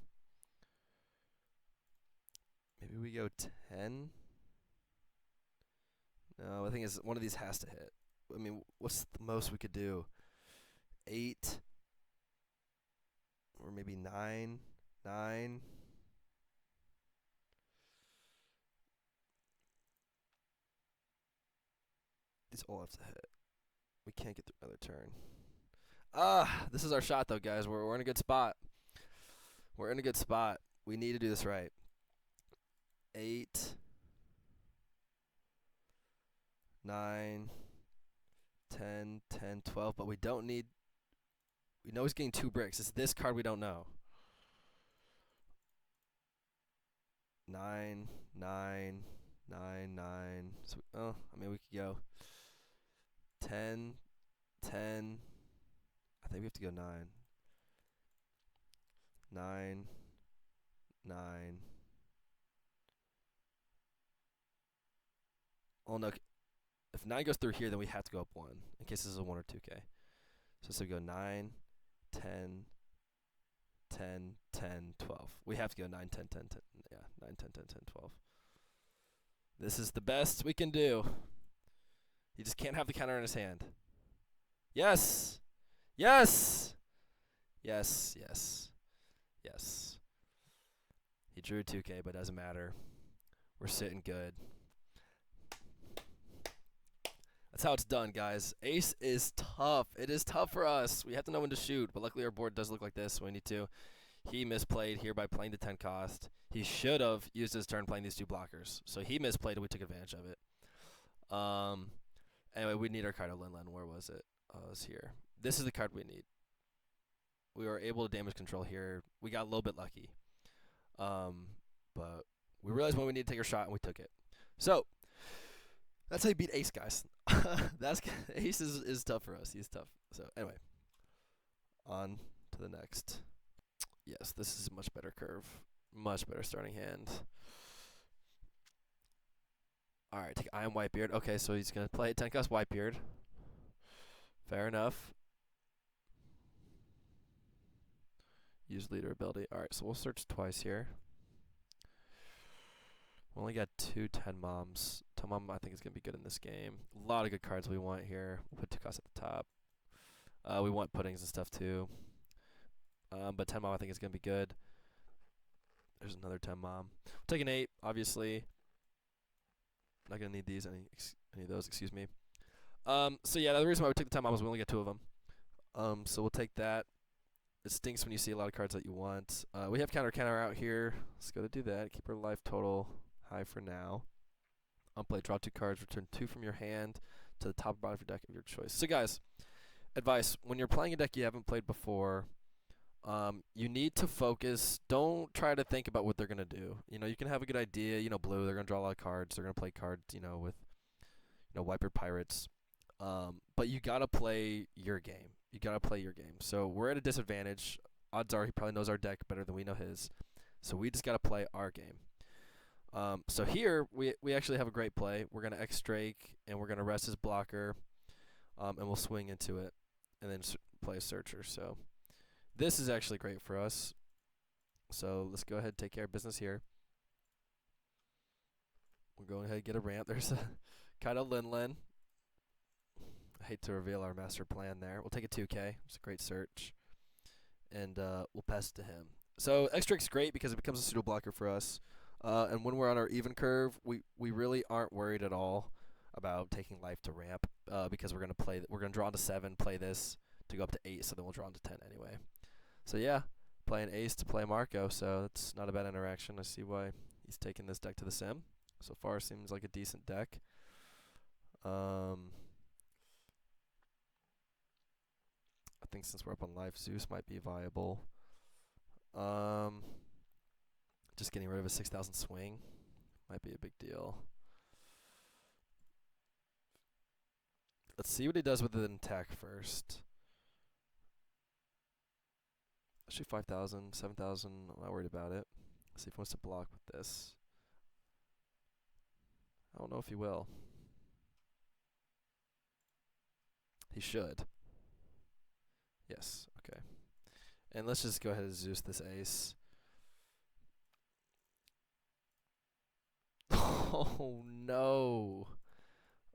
10. No, the thing is, one of these has to hit. I mean, what's the most we could do? 8, or maybe 9. 9. These all have to hit. We can't get through another turn. This is our shot, though, guys. We're in a good spot. We're in a good spot. We need to do this right. 8, 9, 10, 10, 12. But we don't need. We know he's getting 2 bricks. It's this card we don't know. 9, 9, 9, 9. So, I mean, we could go 10, 10. I think we have to go 9. 9, 9. Oh, no. If 9 goes through here, then we have to go up 1, in case this is a 1 or 2K. So we go 9, 10, 10, 10, 12. We have to go 9, 10, 10, 10. Yeah, 9, 10, 10, 10, 12. This is the best we can do. He just can't have the counter in his hand. Yes! Yes! Yes, yes, yes. He drew 2K, but it doesn't matter. We're sitting good. That's how it's done, guys. Ace is tough. It is tough for us. We have to know when to shoot, but luckily our board does look like this, so we need to. He misplayed here by playing the 10 cost. He should have used his turn playing these 2 blockers. So he misplayed and we took advantage of it. Anyway, we need our card of Linlen. Where was it? Oh, it was here. This is the card we need. We were able to damage control here. We got a little bit lucky. But we realized when we need to take a shot and we took it. So that's how you beat Ace, guys. Ace is tough for us. He's tough. So anyway, on to the next. Yes, this is a much better curve. Much better starting hand. Alright, take I am Whitebeard. Okay, so he's going to play 10 cost Whitebeard. Fair enough. Use leader ability. Alright, so we'll search twice here. We only got 2 10 moms. 10 mom I think is going to be good in this game. A lot of good cards we want here. We'll put 2 costs at the top. We want puddings and stuff too. But 10 mom I think is going to be good. There's another 10 mom. We'll take an 8, obviously. Not going to need these, any of those, excuse me. So yeah, the reason why we took the 10 mom was we only got 2 of them. So we'll take that. It stinks when you see a lot of cards that you want. We have counter out here. Let's go to do that. Keep our life total high for now. Unplay, draw 2 cards, return 2 from your hand to the top or bottom of your deck of your choice. So guys, advice, when you're playing a deck you haven't played before, you need to focus. Don't try to think about what they're going to do. You know, you can have a good idea. You know, blue, they're going to draw a lot of cards. They're going to play cards, you know, with, you know, Wiper Pirates. But you got to play your game. You got to play your game. So we're at a disadvantage. Odds are he probably knows our deck better than we know his. So we just got to play our game. So here, we actually have a great play. We're going to X-Drake, and we're going to rest his blocker, and we'll swing into it, and then play a Searcher. So this is actually great for us. So let's go ahead and take care of business here. We're going ahead and get a ramp. There's a kind of Linlen. I hate to reveal our master plan there. We'll take a 2K. It's a great search. And we'll pass it to him. So X-Drake's great because it becomes a pseudo blocker for us. And when we're on our even curve, we really aren't worried at all about taking life to ramp because we're gonna draw into 7, play this to go up to 8, so then we'll draw into 10 anyway. So yeah, playing Ace to play Marco, so that's not a bad interaction. I see why he's taking this deck to the sim. So far seems like a decent deck. I think since we're up on life, Zeus might be viable. Um, just getting rid of a 6,000 swing might be a big deal. Let's see what he does with an attack first. Actually, 5,000, 7,000. I'm not worried about it. Let's see if he wants to block with this. I don't know if he will. He should. Yes, okay. And let's just go ahead and Zeus this ace. Oh no.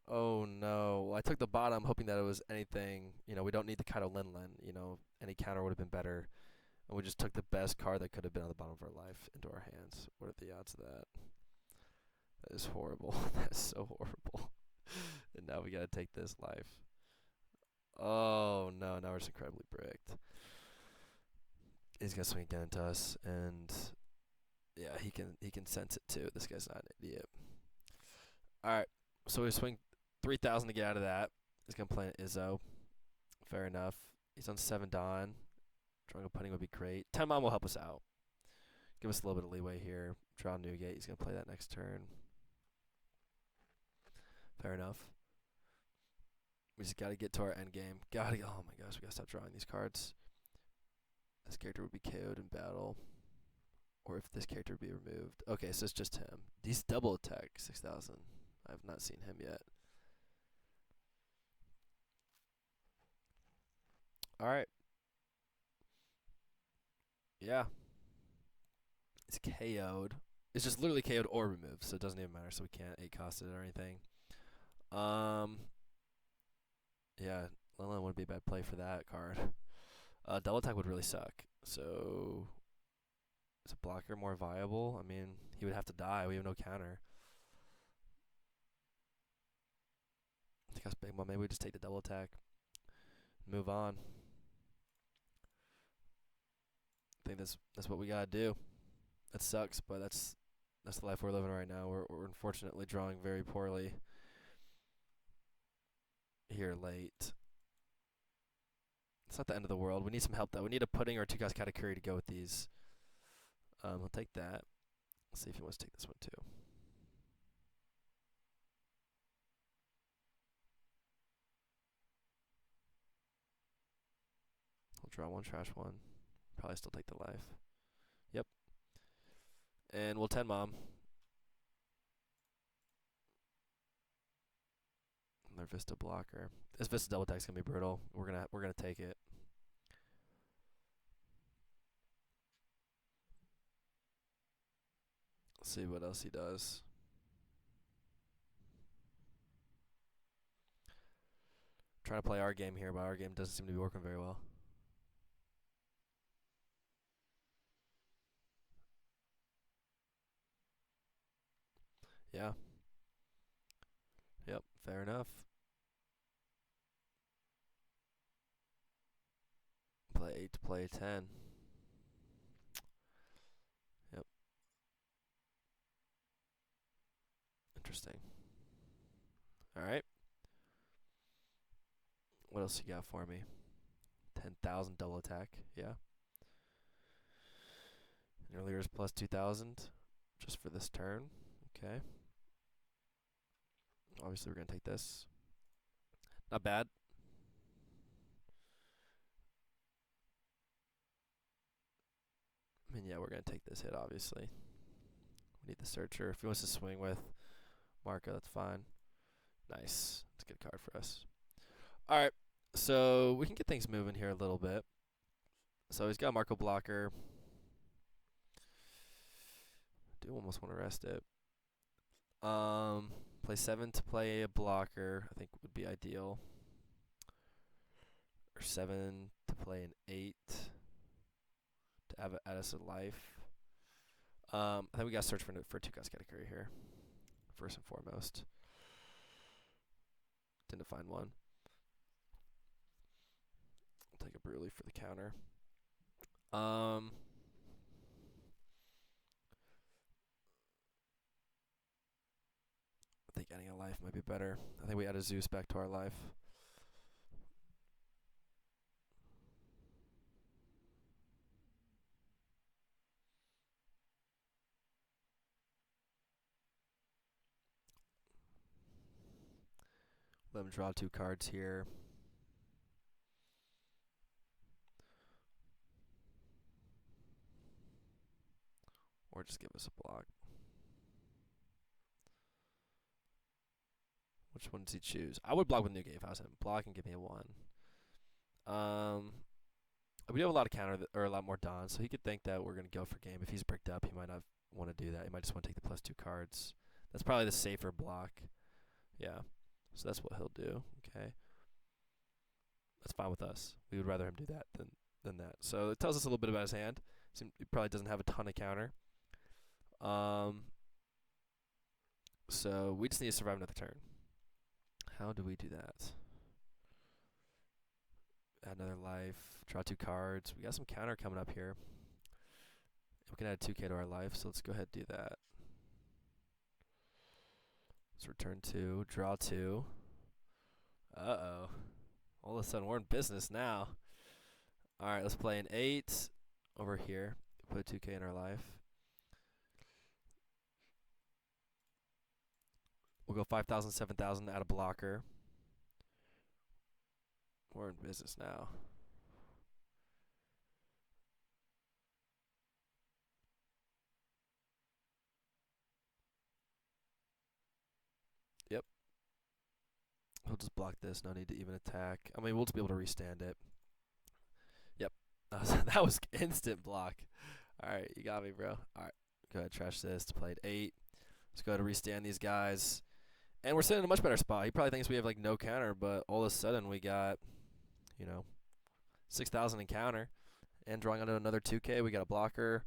Oh no. I took the bottom hoping that it was anything. You know, we don't need the Kaido Lin Lin. You know, any counter would have been better. And we just took the best card that could have been on the bottom of our life into our hands. What are the odds of that? That is horrible. That is so horrible. And now we gotta take this life. Oh no, now we're just incredibly bricked. He's gonna swing again into us, and yeah, he can sense it too. This guy's not an idiot. Alright, so we swing 3,000 to get out of that. He's gonna play an Izzo. Fair enough. He's on 7 Don. Drawing a putting would be great. 10 Mom will help us out. Give us a little bit of leeway here. Draw Newgate. He's gonna play that next turn. Fair enough. We just gotta get to our end game. Oh my gosh, we gotta stop drawing these cards. This character would be KO'd in battle. Or if this character would be removed. Okay, so it's just him. He's double attack, 6,000. I have not seen him yet. Alright. Yeah. It's KO'd. It's just literally KO'd or removed, so it doesn't even matter, so we can't 8-cost it or anything. Yeah, Lin would be a bad play for that card. Double attack would really suck. So, is a blocker more viable? I mean, he would have to die. We have no counter. I think that's big. Well, maybe we just take the double attack. Move on. I think that's what we gotta do. That sucks, but that's the life we're living right now. We're unfortunately drawing very poorly here late. It's not the end of the world. We need some help though. We need a pudding or a 2-cost Katakuri to go with these. We'll take that. Let's see if he wants to take this one too. I'll draw one, trash one. Probably still take the life. Yep. And we'll 10 Mom. Their Vista blocker. This Vista double attack's gonna be brutal. We're gonna take it. Let's see what else he does. Trying to play our game here, but our game doesn't seem to be working very well. Yeah. Yep, fair enough. Play 8 to play 10. Yep. Interesting. Alright. What else you got for me? 10,000 double attack. Yeah. And earlier is plus 2,000 just for this turn. Okay. Obviously, we're going to take this. Not bad. I mean, yeah, we're going to take this hit, obviously. We need the Searcher. If he wants to swing with Marco, that's fine. Nice. That's a good card for us. Alright, so we can get things moving here a little bit. So he's got Marco blocker. Do almost want to rest it. Play 7 to play a blocker, I think would be ideal. Or 7 to play an 8 to add us a life. I think we gotta search for a 2-cost category here, first and foremost. Didn't find one. I'll take a Bruley for the counter. I think adding a life might be better. I think we add a Zeus back to our life. Let him draw 2 cards here. Or just give us a block. Which one does he choose? I would block with Newgate if I was him. Block and give me a 1. We have a lot of counter or a lot more Dons, so he could think that we're gonna go for game. If he's bricked up, he might not want to do that. He might just want to take the +2 cards. That's probably the safer block. Yeah. So that's what he'll do. Okay. That's fine with us. We would rather him do that than that. So it tells us a little bit about his hand. He probably doesn't have a ton of counter. So we just need to survive another turn. How do we do that? Add another life. Draw 2 cards. We got some counter coming up here. We can add 2k to our life, so let's go ahead and do that. Let's return 2. Draw 2. Uh-oh. All of a sudden, we're in business now. Alright, let's play an 8 over here. Put 2k in our life. We'll go 5,000, 7,000, add a blocker. We're in business now. Yep. We'll just block this. No need to even attack. I mean, we'll just be able to restand it. Yep. That was instant block. Alright, you got me, bro. Alright. Go ahead, trash this to play at 8. Let's go ahead and restand these guys. And we're sitting in a much better spot. He probably thinks we have, like, no counter, but all of a sudden we got, you know, 6,000 in counter. And drawing onto another 2k, we got a blocker.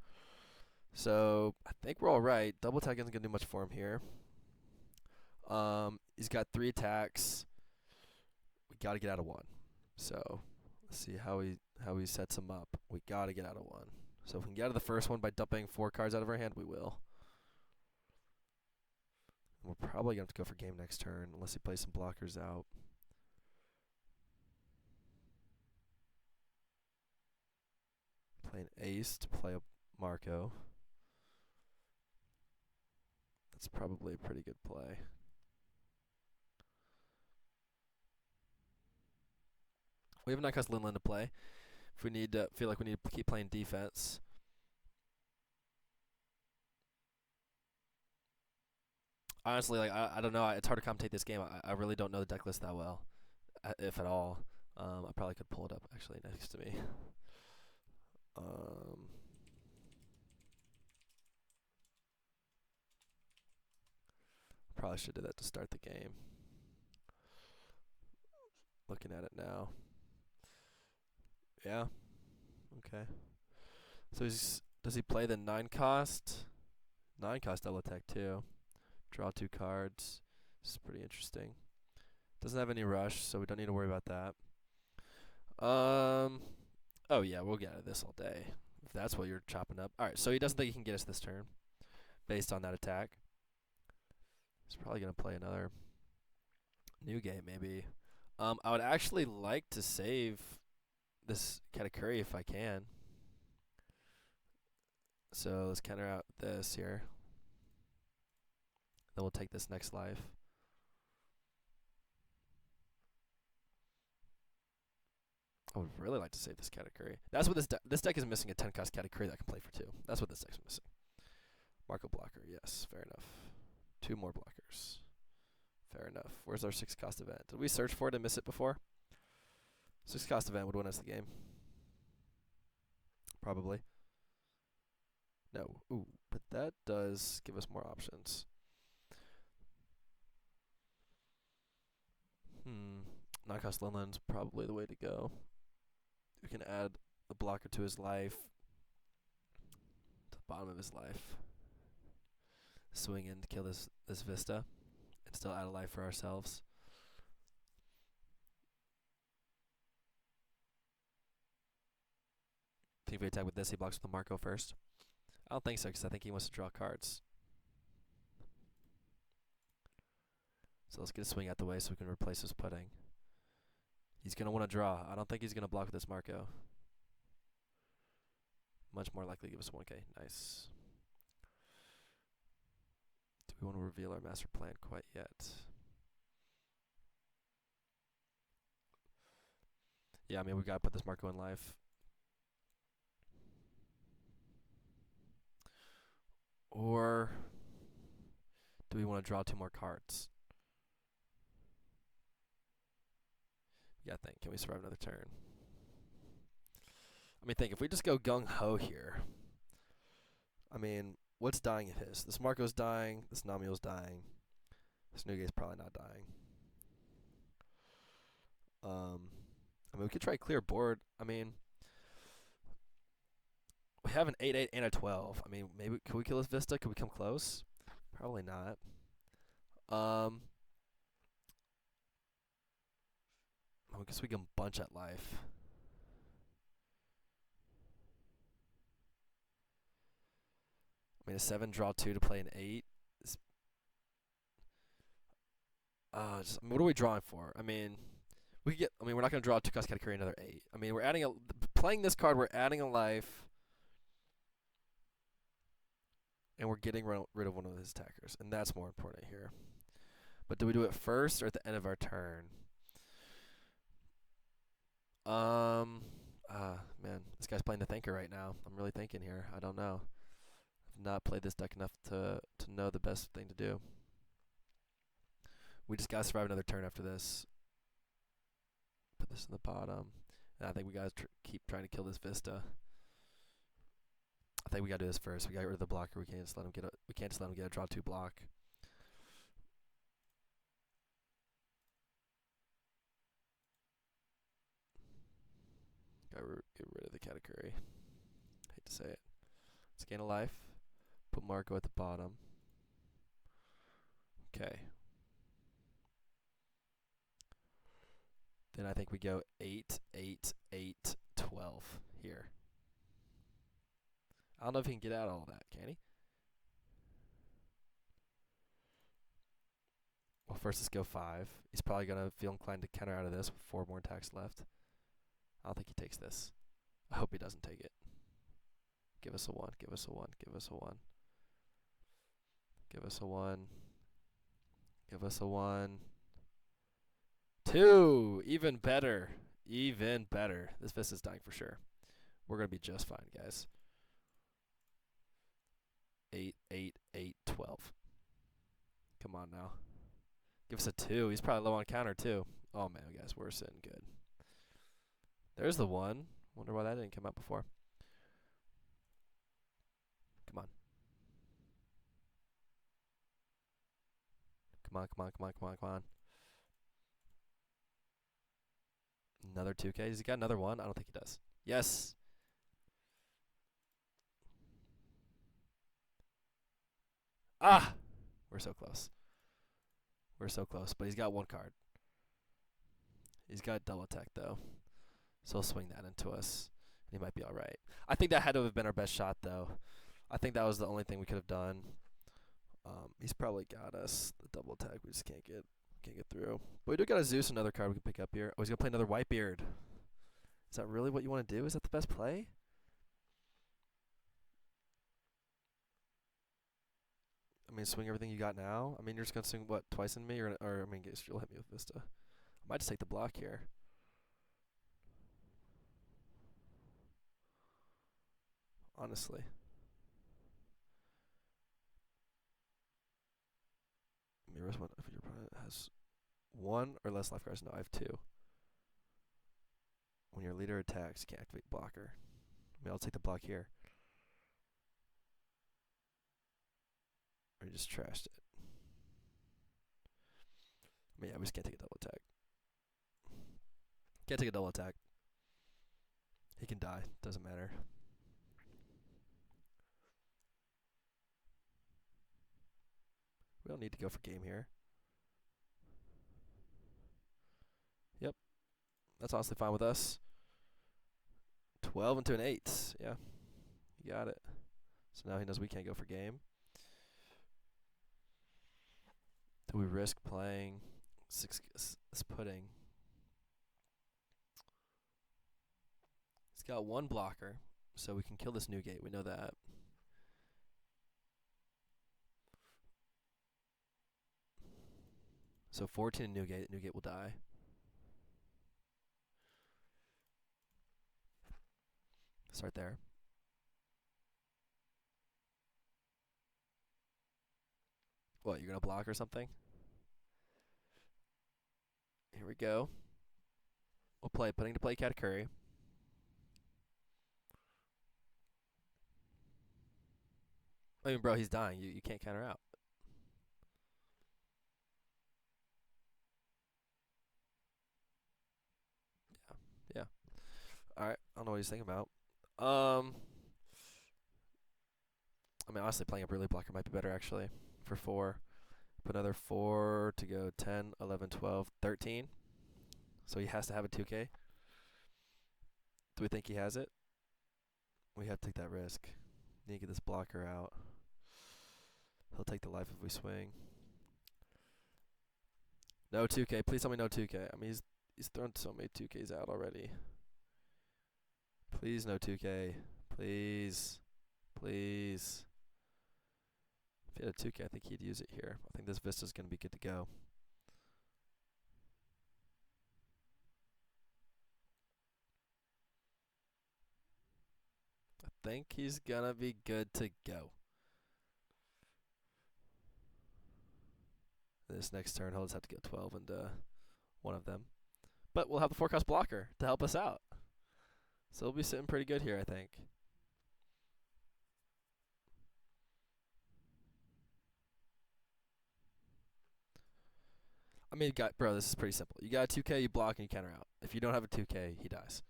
So I think we're all right. Double attack isn't going to do much for him here. He's got 3 attacks. We got to get out of 1. So let's see how he sets him up. We got to get out of 1. So if we can get out of the first one by dumping 4 cards out of our hand, we will. And we're probably going to have to go for game next turn unless he plays some blockers out. Play an ace to play a Marco. That's probably a pretty good play. We have a 9-cost Linland to play. If we need to feel like we need to keep playing defense. Honestly, like I don't know. It's hard to commentate this game. I really don't know the deck list that well, if at all. I probably could pull it up actually next to me. Probably should do that to start the game. Looking at it now. Yeah. Okay. So does he play the 9-cost? 9-cost double attack too. Draw 2 cards. This is pretty interesting. Doesn't have any rush, so we don't need to worry about that. Oh yeah, we'll get out of this all day. If that's what you're chopping up. Alright, so he doesn't think he can get us this turn. Based on that attack. He's probably going to play another Newgate maybe. I would actually like to save this Katakuri if I can. So let's counter out this here. Then we'll take this next life. I would really like to save this Katakuri. That's what this deck is missing, a 10-cost Katakuri that can play for 2. That's what this deck's missing. Marco blocker, yes, fair enough. 2 more blockers. Fair enough. Where's our 6-cost event? Did we search for it and miss it before? 6-cost event would win us the game. Probably. No. Ooh, but that does give us more options. 9-cost Linland's probably the way to go. We can add a blocker to his life. To the bottom of his life. Swing in to kill this Vista. And still add a life for ourselves. Think if we attack with this, he blocks with the Marco first. I don't think so, because I think he wants to draw cards. So let's get a swing out the way so we can replace his pudding. He's going to want to draw. I don't think he's going to block with this Marco. Much more likely to give us 1k. Nice. Do we want to reveal our master plan quite yet? Yeah, I mean, we gotta put this Marco in life. Or do we want to draw 2 more cards? Yeah, I think. Can we survive another turn? I mean, think if we just go gung ho here. I mean, what's dying of his? This Marco's dying. This Namio's dying. This Newgate's probably not dying. I mean, we could try clear board. I mean, we have an 8-8 and a 12. I mean, maybe could we kill this Vista? Could we come close? Probably not. I guess we can bunch at life. I mean, a 7 draw 2 to play an 8. I mean, what are we drawing for? I mean, we could get. I mean, we're not going to draw 2 cost category another 8. I mean, we're adding a. Playing this card, we're adding a life. And we're getting rid of one of his attackers. And that's more important here. But do we do it first or at the end of our turn? Man, this guy's playing the thinker right now. I'm really thinking here. I don't know. I've not played this deck enough to know the best thing to do. We just gotta survive another turn after this. Put this in the bottom. And I think we gotta keep trying to kill this Vista. I think we gotta do this first. We got rid of the blocker. We can't just let him get a. We can't just let him get a draw 2 block. Gotta get rid of the category. Hate to say it. Let's gain a life. Put Marco at the bottom. Okay. Then I think we go 8, 8, 8, 12 here. I don't know if he can get out all that, can he? Well, first let's go 5. He's probably going to feel inclined to counter out of this with 4 more attacks left. I don't think he takes this. I hope he doesn't take it. Give us a 1, give us a 1, give us a 1. Give us a 1. Give us a 1. 2! Even better. Even better. This Vista's dying for sure. We're going to be just fine, guys. 8, 8, 8, 12. Come on now. Give us a 2. He's probably low on counter, too. Oh, man, guys, we're sitting good. There's the 1. Wonder why that didn't come out before. Come on. Come on, come on, come on, come on, come on. Another 2K. Has he got another 1? I don't think he does. Yes. Ah! We're so close. We're so close. But he's got 1 card. He's got double attack, though. So he'll swing that into us. And he might be alright. I think that had to have been our best shot, though. I think that was the only thing we could have done. He's probably got us. The double attack, we just can't get through. But we do got a Zeus, another card we can pick up here. Oh, he's going to play another Whitebeard. Is that really what you want to do? Is that the best play? I mean, swing everything you got now? I mean, you're just going to swing, what, twice in me? Or I mean, you'll hit me with Vista. I might just take the block here. Honestly. Mirrors one if your opponent has 1 or less life cards. No, I have 2. When your leader attacks, you can activate blocker. I mean, I'll take the block here. Or you just trashed it. I mean, yeah, we just can't take a double attack. Can't take a double attack. He can die. Doesn't matter. We don't need to go for game here. Yep. That's honestly fine with us. 12 into an 8. Yeah. You got it. So now he knows we can't go for game. Do we risk playing 6 pudding? He's got 1 blocker, so we can kill this Newgate. We know that. So 14 Newgate. Newgate will die. Start there. What, you're going to block or something? Here we go. We'll play putting to play Katakuri. I mean, bro, he's dying. You can't counter out. Yeah. All right. I don't know what he's thinking about. I mean, honestly, playing a Burley blocker might be better, actually, for 4. Put another 4 to go 10, 11, 12, 13. So he has to have a 2K. Do we think he has it? We have to take that risk. Need to get this blocker out. He'll take the life if we swing. No 2K. Please tell me no 2K. I mean, he's thrown so many 2Ks out already. Please no 2K. Please. Please. If he had a 2K, I think he'd use it here. I think this Vista's going to be good to go. I think he's going to be good to go. This next turn, he'll just have to get 12 into one of them. But we'll have the forecast blocker to help us out. So we'll be sitting pretty good here, I think. I mean, bro, this is pretty simple. You got a 2K, you block, and you counter out. If you don't have a 2K, he dies.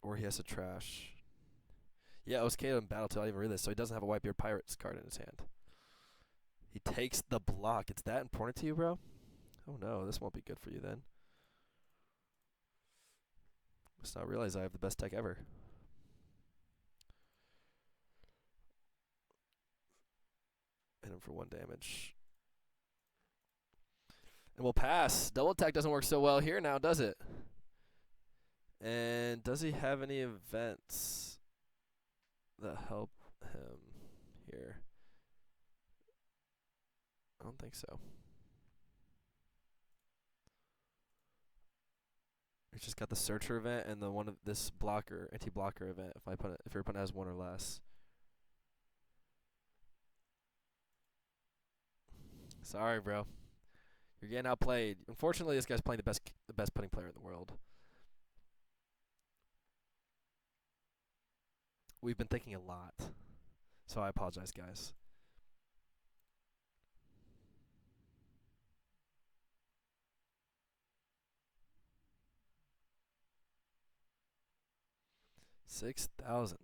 Or he has to trash. Yeah, it was KO in battle till I even read this, so he doesn't have a Whitebeard Pirates card in his hand. He takes the block. It's that important to you, bro? Oh no, this won't be good for you then. Must not realize I have the best deck ever. Hit him for 1 damage. And we'll pass. Double attack doesn't work so well here now, does it? And does he have any events that help him here? I don't think so. He's just got the searcher event and the one of this blocker, anti-blocker event. If your opponent has 1 or less. Sorry, bro. You're getting outplayed. Unfortunately, this guy's playing the best putting player in the world. We've been thinking a lot, so I apologize, guys. $6,000.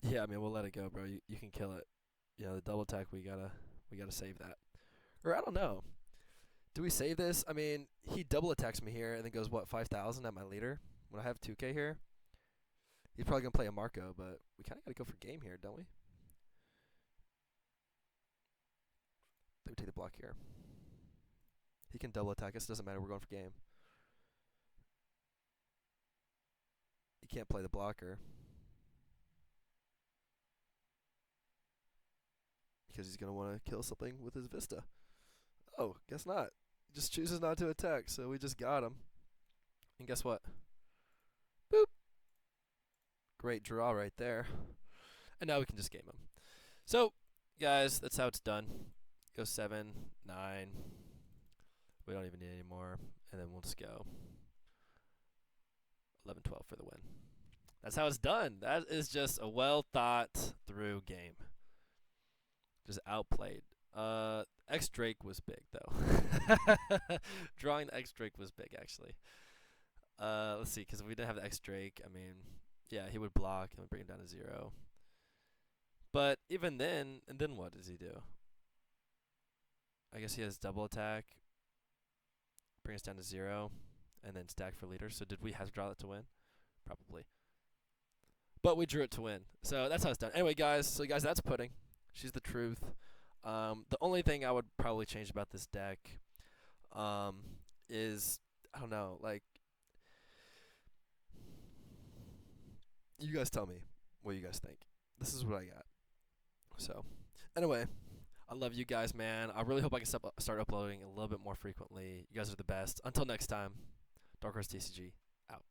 Yeah, I mean we'll let it go, bro. You can kill it. Yeah, the double attack we gotta save that. Or I don't know. Do we save this? I mean, he double attacks me here and then goes what 5,000 at my leader when I have 2K here. He's probably gonna play a Marco, but we kind of gotta go for game here, don't we? Then we take the block here. He can double attack us. Doesn't matter. We're going for game. He can't play the blocker because he's gonna want to kill something with his Vista. Oh, guess not. Just chooses not to attack, so we just got him. And guess what? Boop. Great draw right there. And now we can just game him. So, guys, that's how it's done. Go 7, 9. We don't even need any more. And then we'll just go 11, 12 for the win. That's how it's done. That is just a well thought through game. Just outplayed. X Drake was big though. Drawing the X Drake was big actually. Let's see, because if we didn't have the X Drake, I mean, yeah, he would block and bring him down to 0. But even then, and then what does he do? I guess he has double attack, bring us down to 0, and then stack for leader. So did we have to draw that to win? Probably. But we drew it to win. So that's how it's done. Anyway, guys, so guys, that's Pudding. She's the truth. The only thing I would probably change about this deck is, I don't know, like, you guys tell me what you guys think. This is what I got. So, anyway, I love you guys, man. I really hope I can start uploading a little bit more frequently. You guys are the best. Until next time, Dark Horse TCG out.